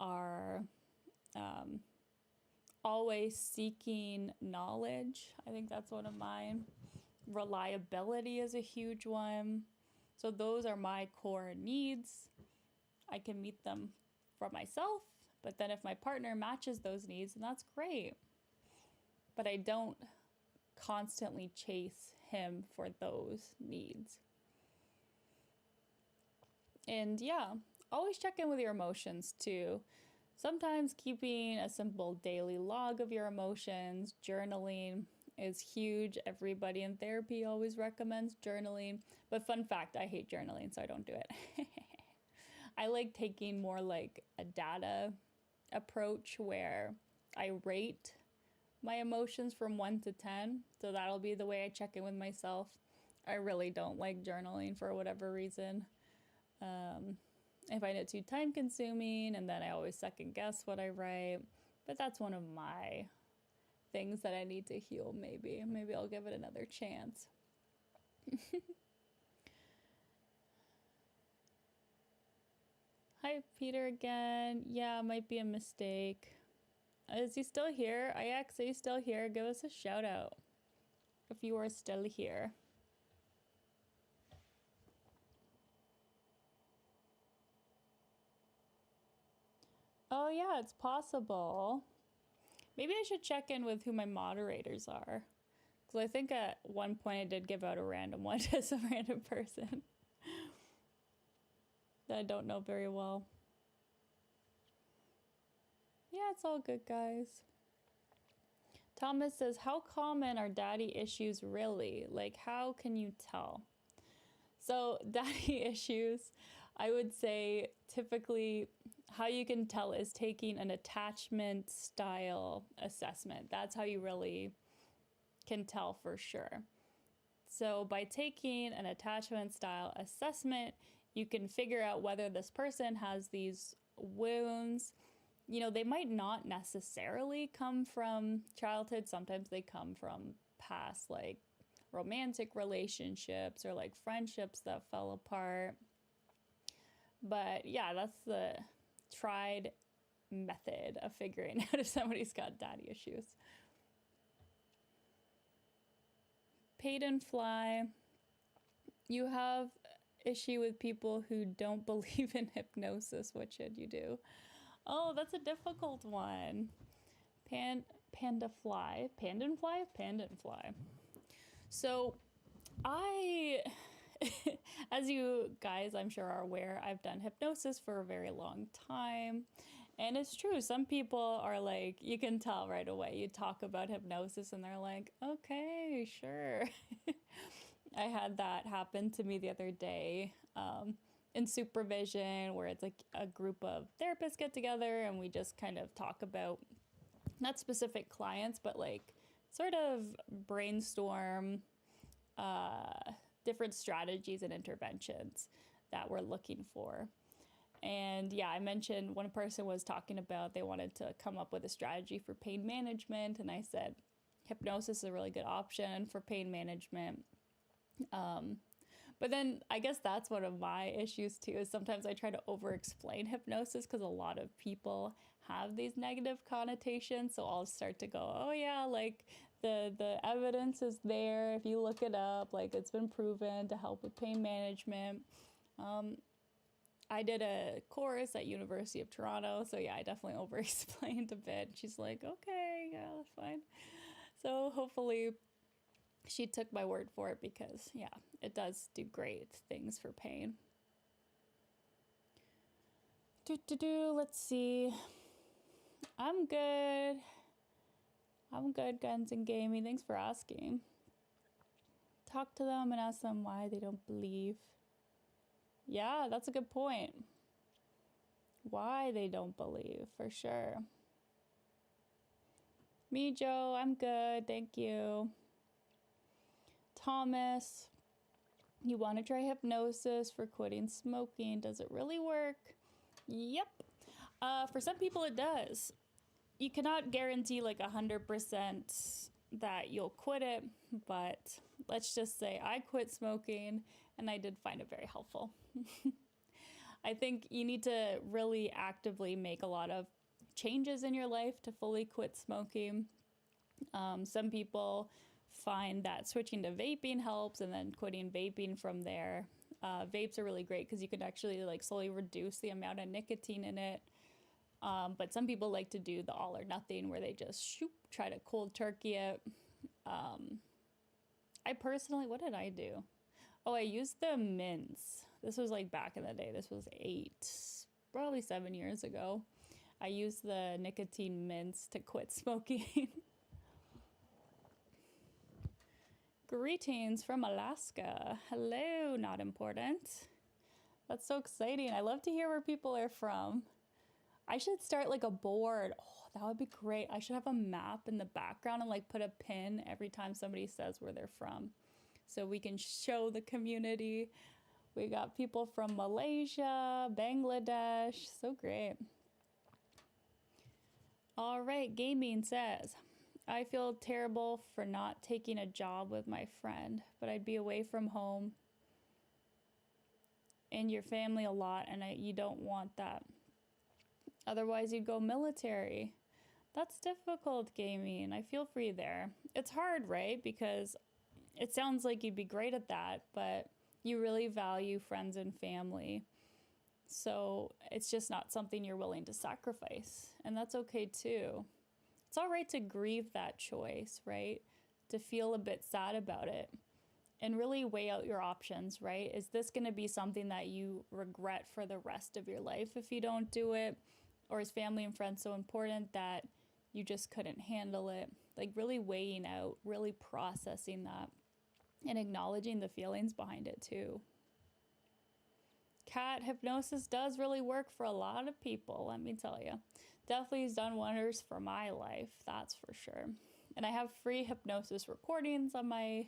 are always seeking knowledge. I think that's one of mine. Reliability is a huge one. So those are my core needs. I can meet them for myself, but then if my partner matches those needs, then that's great. But I don't constantly chase him for those needs. And yeah, always check in with your emotions too. Sometimes keeping a simple daily log of your emotions, journaling is huge. Everybody in therapy always recommends journaling. But fun fact, I hate journaling, so I don't do it. I like taking more like a data approach where I rate my emotions from 1 to 10. So that'll be the way I check in with myself. I really don't like journaling for whatever reason. I find it too time consuming, and then I always second guess what I write. But that's one of my things that I need to heal, maybe. Maybe I'll give it another chance. Hi, Peter again. Yeah, might be a mistake. Is he still here? IX, are you still here? Give us a shout out if you are still here. Oh yeah, it's possible. Maybe I should check in with who my moderators are. Because I think at one point I did give out a random one to some random person that I don't know very well. Yeah, it's all good, guys. Thomas says, how common are daddy issues really? Like, how can you tell? So daddy issues, I would say typically how you can tell is taking an attachment style assessment. That's how you really can tell for sure. So by taking an attachment style assessment, you can figure out whether this person has these wounds. You know, they might not necessarily come from childhood. Sometimes they come from past like romantic relationships or like friendships that fell apart. But yeah, that's the tried method of figuring out if somebody's got daddy issues. Peyton Fly, you have issue with people who don't believe in hypnosis. What should you do? Oh, that's a difficult one. Panda Fly. So as you guys I'm sure are aware, I've done hypnosis for a very long time. And it's true, some people are like, you can tell right away. You talk about hypnosis and they're like, okay, sure. I had that happen to me the other day in supervision, where it's like a group of therapists get together and we just kind of talk about not specific clients, but like sort of brainstorm different strategies and interventions that we're looking for. And yeah, I mentioned one person was talking about they wanted to come up with a strategy for pain management. And I said, hypnosis is a really good option for pain management. But then I guess that's one of my issues too, is sometimes I try to over-explain hypnosis because a lot of people have these negative connotations. So I'll start to go, oh yeah, like the evidence is there. If you look it up, like it's been proven to help with pain management. I did a course at University of Toronto. So yeah, I definitely over-explained a bit. She's like, okay, yeah, that's fine. So hopefully she took my word for it because, yeah, it does do great things for pain. Let's see. I'm good, Guns and Gaming. Thanks for asking. Talk to them and ask them why they don't believe. Yeah, that's a good point. Why they don't believe, for sure. Me, Joe, I'm good. Thank you. Thomas, you want to try hypnosis for quitting smoking. Does it really work? Yep. For some people it does. You cannot guarantee like 100% that you'll quit it, but let's just say I quit smoking and I did find it very helpful. I think you need to really actively make a lot of changes in your life to fully quit smoking. Some people find that switching to vaping helps and then quitting vaping from there. Vapes are really great because you can actually like slowly reduce the amount of nicotine in it. But some people like to do the all or nothing where they just try to cold turkey it. I personally, what did I do? Oh, I used the mints. This was like back in the day. This was probably 7 years ago. I used the nicotine mints to quit smoking. Greetings from Alaska. Hello, not important. That's so exciting. I love to hear where people are from. I should start like a board. Oh, that would be great. I should have a map in the background and like put a pin every time somebody says where they're from, so we can show the community. We got people from Malaysia, Bangladesh. So great. All right, Gaming says, I feel terrible for not taking a job with my friend, but I'd be away from home and your family a lot, and you don't want that. Otherwise, you'd go military. That's difficult, Gaming. I feel for you there. It's hard, right? Because it sounds like you'd be great at that, but you really value friends and family. So it's just not something you're willing to sacrifice. And that's okay too. It's all right to grieve that choice, right? To feel a bit sad about it and really weigh out your options, right? Is this going to be something that you regret for the rest of your life if you don't do it? Or is family and friends so important that you just couldn't handle it? Like really weighing out, really processing that and acknowledging the feelings behind it too. Cat hypnosis does really work for a lot of people, let me tell you. Definitely has done wonders for my life, that's for sure. And I have free hypnosis recordings on my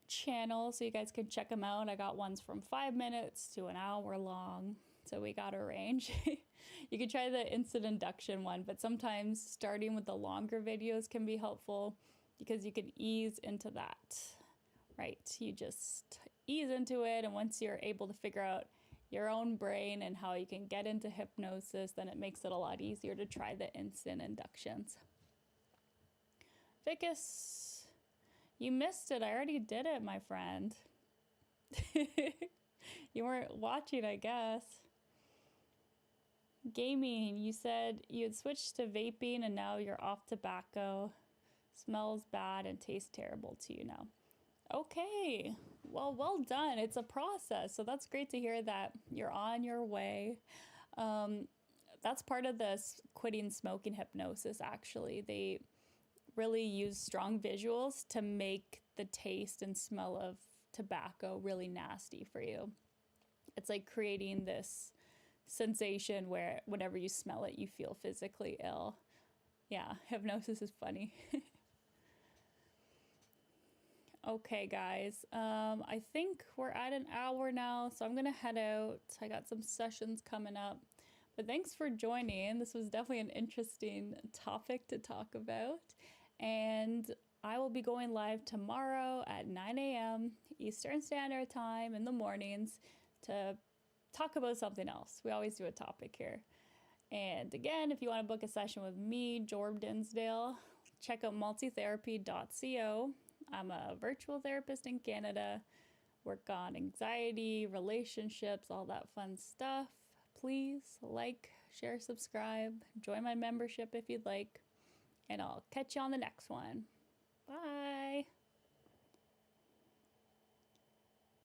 channel, so you guys can check them out. I got ones from 5 minutes to an hour long, so we got a range. You can try the instant induction one, but sometimes starting with the longer videos can be helpful because you can ease into that, right? You just ease into it, and once you're able to figure out your own brain and how you can get into hypnosis, then it makes it a lot easier to try the instant inductions. Vicus, you missed it. I already did it, my friend. You weren't watching, I guess. Gaming, you said you had switched to vaping and now you're off tobacco. Smells bad and tastes terrible to you now. Okay, well done. It's a process, so that's great to hear that you're on your way. That's part of this quitting smoking hypnosis, actually. They really use strong visuals to make the taste and smell of tobacco really nasty for you. It's like creating this sensation where whenever you smell it, you feel physically ill. Yeah, hypnosis is funny. Okay, guys, I think we're at an hour now, so I'm gonna head out. I got some sessions coming up, but thanks for joining. This was definitely an interesting topic to talk about, and I will be going live tomorrow at 9 a.m. Eastern Standard Time in the mornings to talk about something else. We always do a topic here. And again, if you want to book a session with me, Jorb Dinsdale, check out multitherapy.co. I'm a virtual therapist in Canada, work on anxiety, relationships, all that fun stuff. Please like, share, subscribe, join my membership if you'd like, and I'll catch you on the next one. Bye.